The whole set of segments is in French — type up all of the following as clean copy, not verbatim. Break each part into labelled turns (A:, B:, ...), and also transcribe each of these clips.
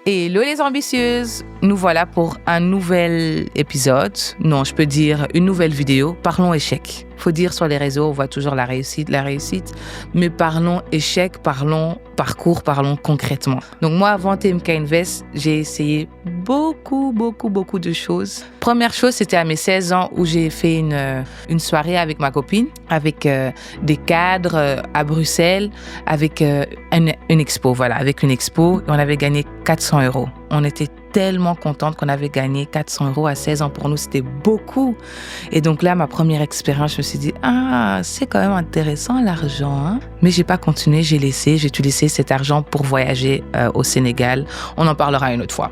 A: Hello les ambitieuses, nous voilà pour un nouvel épisode, non je peux dire une nouvelle vidéo, parlons échec. Faut dire sur les réseaux, on voit toujours la réussite, mais parlons échec, parlons parcours, parlons concrètement. Donc moi avant TMK Invest, j'ai essayé beaucoup de choses. Première chose, c'était à mes 16 ans où j'ai fait une soirée avec ma copine, avec des cadres à Bruxelles, avec une expo, voilà, avec une expo. On avait gagné 400 €. On était tellement contente qu'on avait gagné 400 € à 16 ans. Pour nous, c'était beaucoup. Et donc là, ma première expérience, je me suis dit, c'est quand même intéressant l'argent, hein? Mais j'ai pas continué, j'ai utilisé cet argent pour voyager au Sénégal. On en parlera une autre fois.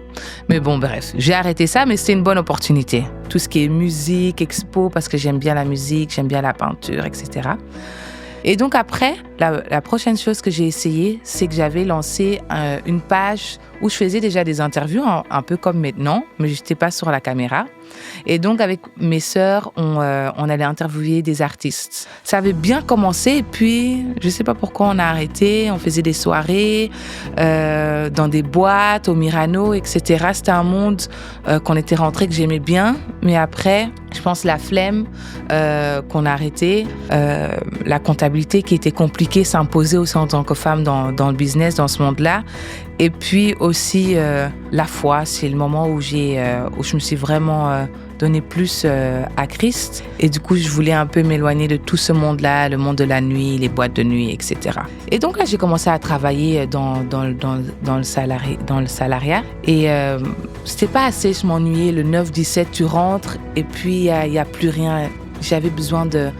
A: Mais bon, bref, j'ai arrêté ça, mais c'était une bonne opportunité. Tout ce qui est musique, expo, parce que j'aime bien la musique, j'aime bien la peinture, etc. Et donc après, la prochaine chose que j'ai essayé, c'est que j'avais lancé une page où je faisais déjà des interviews, un peu comme maintenant, mais je n'étais pas sur la caméra. Et donc avec mes sœurs, on allait interviewer des artistes. Ça avait bien commencé et puis je ne sais pas pourquoi on a arrêté. On faisait des soirées dans des boîtes, au Mirano, etc. C'était un monde qu'on était rentré, que j'aimais bien. Mais après, je pense la flemme qu'on a arrêté, la comptabilité qui était compliquée s'imposait aussi en tant que femme dans le business, dans ce monde-là. Et puis aussi la foi, c'est le moment où je me suis vraiment donné plus à Christ. Et du coup, je voulais un peu m'éloigner de tout ce monde-là, le monde de la nuit, les boîtes de nuit, etc. Et donc là, j'ai commencé à travailler dans le salariat. Et c'était pas assez, je m'ennuyais. Le 9-17, tu rentres et puis il n'y a plus rien. J'avais besoin de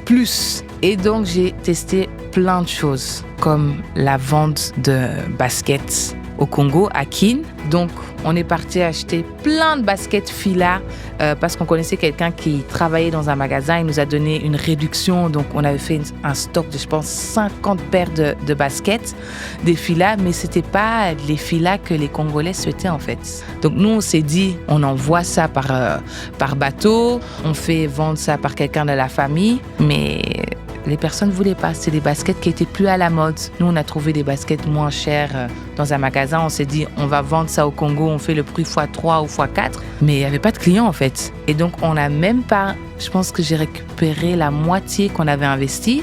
A: plus. Et donc, j'ai testé plein de choses, comme la vente de baskets au Congo, à Kin. Donc, on est parti acheter plein de baskets Fila parce qu'on connaissait quelqu'un qui travaillait dans un magasin. Il nous a donné une réduction. Donc, on avait fait un stock de, je pense, 50 paires de baskets, des Fila, mais c'était pas les Fila que les Congolais souhaitaient, en fait. Donc, nous, on s'est dit, on envoie ça par bateau, on fait vendre ça par quelqu'un de la famille, mais les personnes ne voulaient pas. C'est des baskets qui étaient plus à la mode. Nous, on a trouvé des baskets moins chères dans un magasin. On s'est dit, on va vendre ça au Congo. On fait le prix x3 ou x4. Mais il n'y avait pas de clients, en fait. Et donc, on n'a même pas... Je pense que j'ai récupéré la moitié qu'on avait investi.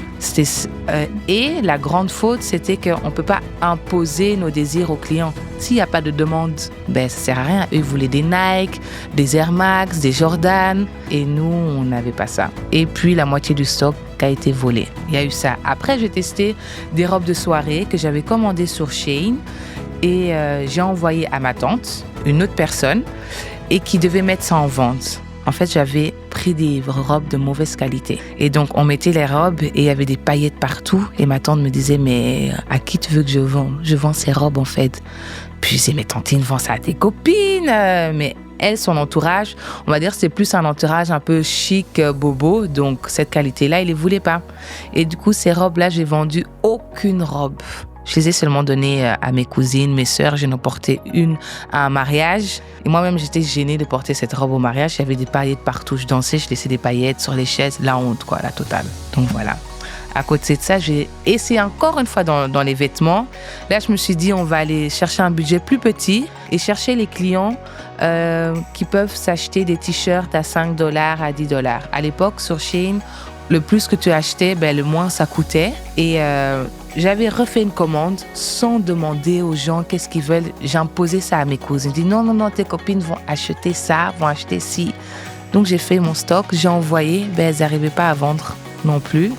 A: Et la grande faute, c'était qu'on ne peut pas imposer nos désirs aux clients. S'il n'y a pas de demande, ça ne sert à rien. Eux, ils voulaient des Nike, des Air Max, des Jordan. Et nous, on n'avait pas ça. Et puis, la moitié du stock a été volé. Il y a eu ça. Après, j'ai testé des robes de soirée que j'avais commandées sur Shein. Et j'ai envoyé à ma tante, une autre personne, et qui devait mettre ça en vente. En fait, j'avais pris des robes de mauvaise qualité. Et donc, on mettait les robes et il y avait des paillettes partout. Et ma tante me disait, mais à qui tu veux que je vende? Je vends ces robes, en fait. Puis, je disais, mais tantine, vends ça à tes copines. Mais elle, son entourage, on va dire, c'est plus un entourage un peu chic, bobo. Donc, cette qualité-là, il ne les voulait pas. Et du coup, ces robes-là, j'ai vendu aucune robe. Je les ai seulement données à mes cousines, mes sœurs. J'en ai porté une à un mariage. Et moi-même, j'étais gênée de porter cette robe au mariage. Il y avait des paillettes partout. Je dansais, je laissais des paillettes sur les chaises. La honte, quoi, la totale. Donc voilà. À côté de ça, j'ai essayé encore une fois dans les vêtements. Là, je me suis dit, on va aller chercher un budget plus petit et chercher les clients qui peuvent s'acheter des t-shirts à 5 $, à 10 $. À l'époque, sur Shein, le plus que tu achetais, le moins ça coûtait. Et j'avais refait une commande sans demander aux gens qu'est-ce qu'ils veulent. J'imposais ça à mes cousines. Je dis non, tes copines vont acheter ça, vont acheter ci. Donc j'ai fait mon stock, j'ai envoyé. Elles n'arrivaient pas à vendre non plus.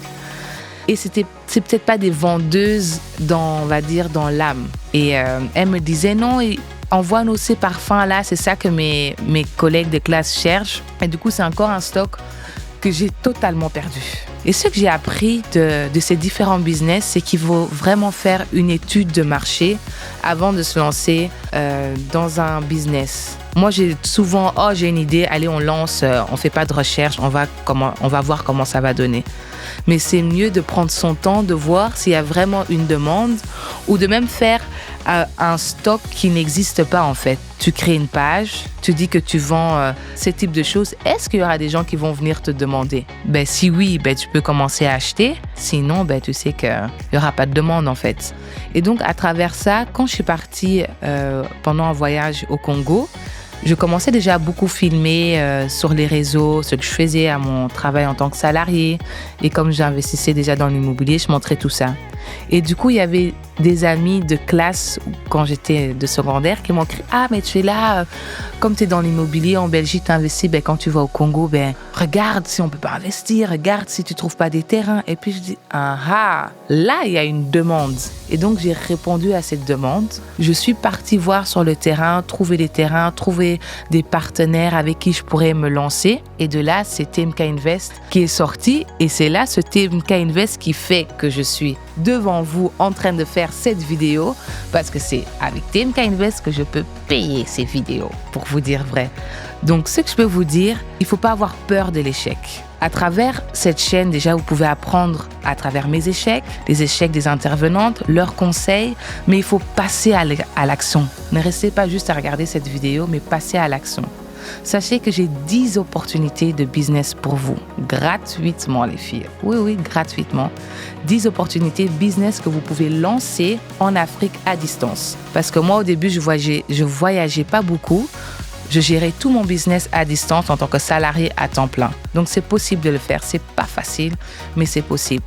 A: Et c'est peut-être pas des vendeuses dans l'âme. Et elles me disaient non, envoie-nous ces parfums-là. C'est ça que mes collègues de classe cherchent. Et du coup, c'est encore un stock que j'ai totalement perdu. Et ce que j'ai appris de ces différents business, c'est qu'il faut vraiment faire une étude de marché avant de se lancer dans un business. Moi, j'ai souvent, j'ai une idée, allez, on lance, on fait pas de recherche, on va voir comment ça va donner. Mais c'est mieux de prendre son temps, de voir s'il y a vraiment une demande ou de même faire un stock qui n'existe pas en fait. Tu crées une page, tu dis que tu vends ce type de choses. Est-ce qu'il y aura des gens qui vont venir te demander? Si oui, tu peux commencer à acheter. Sinon, tu sais qu'il n'y aura pas de demande en fait. Et donc, à travers ça, quand je suis partie pendant un voyage au Congo, je commençais déjà à beaucoup filmer sur les réseaux, ce que je faisais à mon travail en tant que salarié. Et comme j'investissais déjà dans l'immobilier, je montrais tout ça. Et du coup, il y avait des amis de classe, quand j'étais de secondaire, qui m'ont écrit « Ah, mais tu es là, comme tu es dans l'immobilier en Belgique, tu investis, quand tu vas au Congo, regarde si on ne peut pas investir, regarde si tu ne trouves pas des terrains. » Et puis je dis « Ah, là, il y a une demande. » Et donc, j'ai répondu à cette demande. Je suis partie voir sur le terrain, trouver des terrains, trouver des partenaires avec qui je pourrais me lancer. Et de là, c'est TMK Invest qui est sorti. Et c'est là, ce TMK Invest qui fait que je suis devant vous en train de faire cette vidéo, parce que c'est avec TMK Invest que je peux payer ces vidéos, pour vous dire vrai. Donc, ce que je peux vous dire, il ne faut pas avoir peur de l'échec. À travers cette chaîne, déjà, vous pouvez apprendre à travers mes échecs, les échecs des intervenantes, leurs conseils, mais il faut passer à l'action. Ne restez pas juste à regarder cette vidéo, mais passez à l'action. Sachez que j'ai 10 opportunités de business pour vous, gratuitement les filles. Oui, gratuitement. 10 opportunités business que vous pouvez lancer en Afrique à distance. Parce que moi, au début, je voyageais pas beaucoup. Je gérais tout mon business à distance en tant que salarié à temps plein. Donc, c'est possible de le faire. C'est pas facile, mais c'est possible.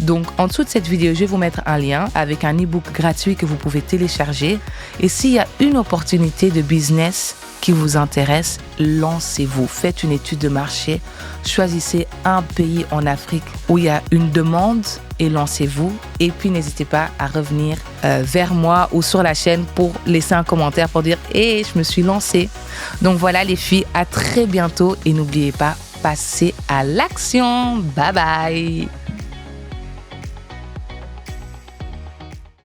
A: Donc, en dessous de cette vidéo, je vais vous mettre un lien avec un e-book gratuit que vous pouvez télécharger. Et s'il y a une opportunité de business qui vous intéresse, lancez-vous. Faites une étude de marché. Choisissez un pays en Afrique où il y a une demande et lancez-vous. Et puis, n'hésitez pas à revenir vers moi ou sur la chaîne pour laisser un commentaire pour dire « Hey, je me suis lancée ». Donc voilà les filles, à très bientôt et n'oubliez pas, passez à l'action. Bye bye.